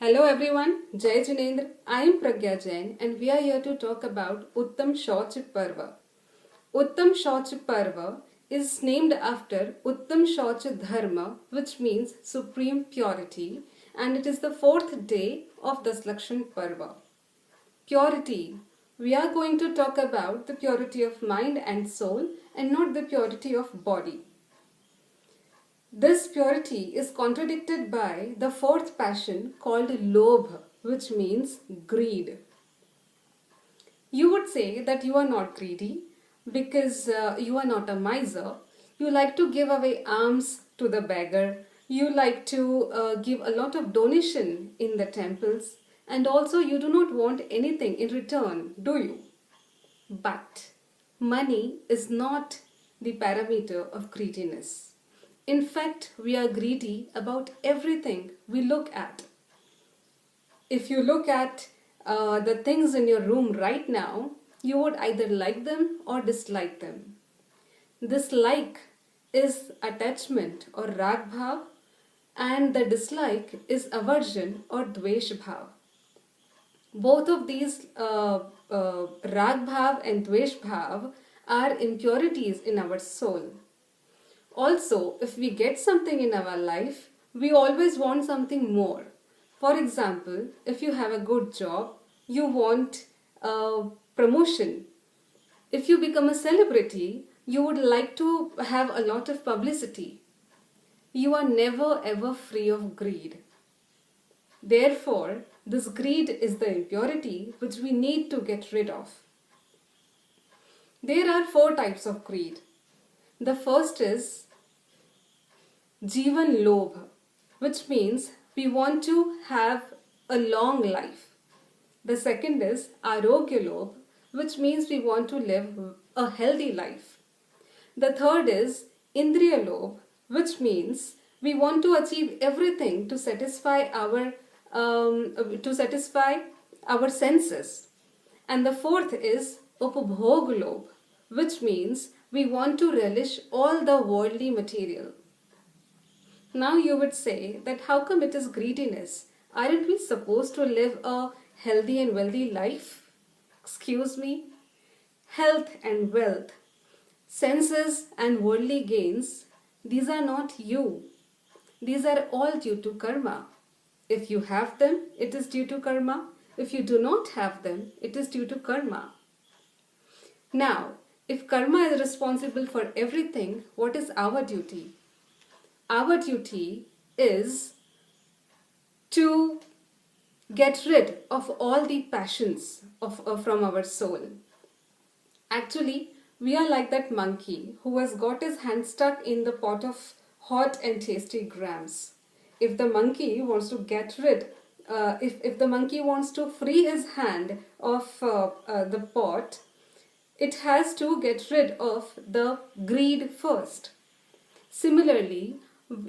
Hello everyone, Jai Jinendra. I am Pragya Jain and we are here to talk about Uttam Shauch Parva. Uttam Shauch Parva is named after Uttam Shauch Dharma, which means supreme purity, and it is the fourth day of Daslakshan Parva. Purity. We are going to talk about the purity of mind and soul and not the purity of body. This purity is contradicted by the fourth passion called lobha, which means greed. You would say that you are not greedy because you are not a miser. You like to give away alms to the beggar. You like to give a lot of donation in the temples. And also you do not want anything in return, do you? But money is not the parameter of greediness. In fact, we are greedy about everything we look at. If you look at the things in your room right now, you would either like them or dislike them. This like is attachment or rag bhav, and the dislike is aversion or dvesh bhav. Both of these rag bhav and dvesh bhav are impurities in our soul. Also, if we get something in our life, we always want something more. For example, if you have a good job, you want a promotion. If you become a celebrity, you would like to have a lot of publicity. You are never ever free of greed. Therefore, this greed is the impurity which we need to get rid of. There are 4 types of greed. The first is Jivan Lobha, which means we want to have a long life. The second is Arogya Lobha, which means we want to live a healthy life. The third is Indriya Lobha, which means we want to achieve everything to satisfy our senses. And the fourth is Upabhog Lobha, which means we want to relish all the worldly material. Now you would say that how come it is greediness? Aren't we supposed to live a healthy and wealthy life? Excuse me? Health and wealth, senses and worldly gains, these are not you. These are all due to karma. If you have them, it is due to karma. If you do not have them, it is due to karma. Now, if karma is responsible for everything, what is our duty? Our duty is to get rid of all the passions from our soul. Actually, we are like that monkey who has got his hand stuck in the pot of hot and tasty grams. If the monkey wants to get rid, if the monkey wants to free his hand of the pot, it has to get rid of the greed first. Similarly,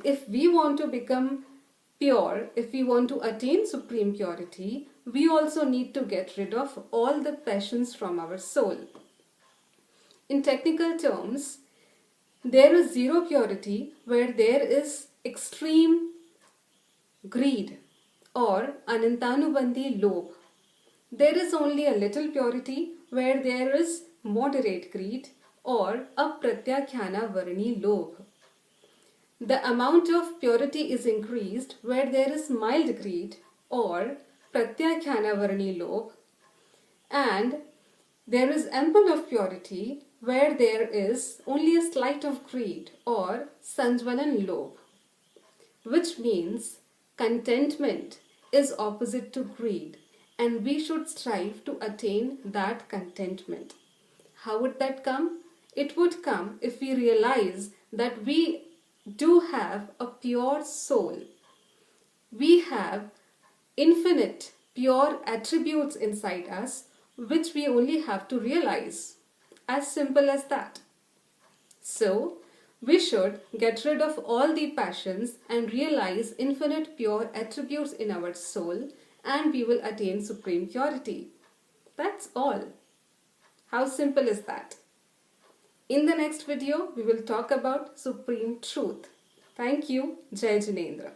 if we want to become pure, if we want to attain supreme purity, we also need to get rid of all the passions from our soul. In technical terms, there is zero purity where there is extreme greed or anantanubandhi lobha. There is only a little purity where there is moderate greed or apratyakhana varni lobha. The amount of purity is increased where there is mild greed or pratyakhyana varni lobha, and there is ample of purity where there is only a slight of greed or sanjvalan lobha, which means contentment is opposite to greed and we should strive to attain that contentment. How would that come? It would come if we realize that we do have a pure soul. We have infinite pure attributes inside us which we only have to realize. As simple as that. So, we should get rid of all the passions and realize infinite pure attributes in our soul, and we will attain supreme purity. That's all. How simple is that? In the next video, we will talk about supreme truth. Thank you. Jai Jinendra.